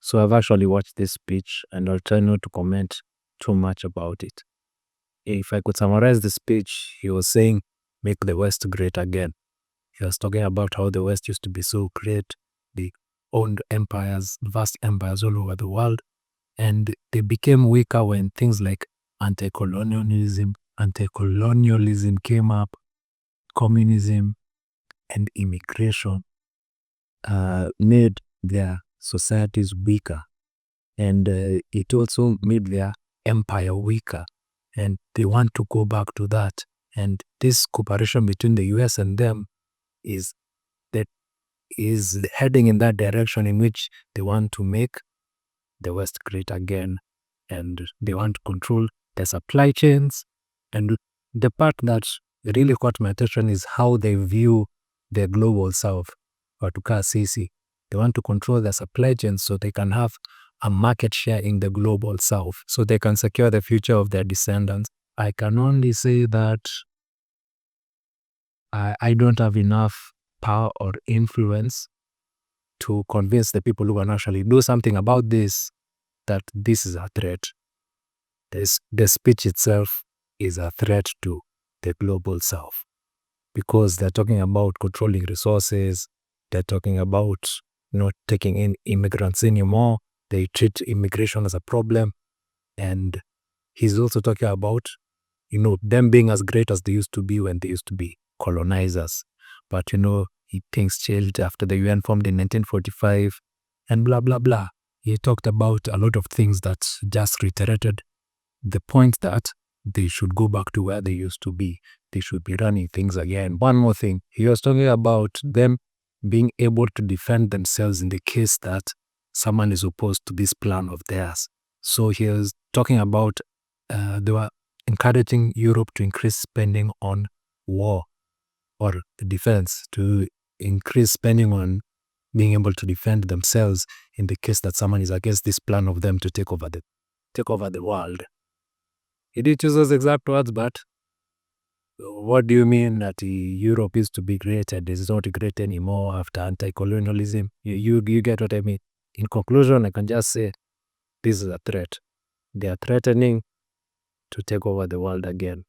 So I've actually watched this speech and I'll try not to comment too much about it. If I could summarize the speech, he was saying, make the West great again. He was talking about how the West used to be so great. They owned empires, vast empires all over the world. And they became weaker when things like anti-colonialism came up, communism and immigration made their societies weaker. And it also made their empire weaker. And they want to go back to that. And this cooperation between the US and them is heading in that direction in which they want to make the West great again. And they want to control the supply chains. And the part that really caught my attention is how they view the global south, Wanatukujia. They want to control the supply chains so they can have a market share in the global south, so they can secure the future of their descendants. I can only say that I don't have enough power or influence to convince the people who can actually do something about this, that this is a threat. The speech itself is a threat to the global south because they're talking about controlling resources. They're talking about not taking in immigrants anymore. They treat immigration as a problem. And he's also talking about, them being as great as they used to be when they used to be colonizers. But, things changed after the UN formed in 1945 and blah, blah, blah. He talked about a lot of things that just reiterated the point that they should go back to where they used to be. They should be running things again. One more thing, he was talking about them being able to defend themselves in the case that someone is opposed to this plan of theirs. So he was talking about they were encouraging Europe to increase spending on war or defense, to increase spending on being able to defend themselves in the case that someone is against this plan of them to take over the world. He didn't use those exact words, but what do you mean that Europe used to be great and is not great anymore after anti-colonialism? You get what I mean? In conclusion, I can just say this is a threat. They are threatening to take over the world again.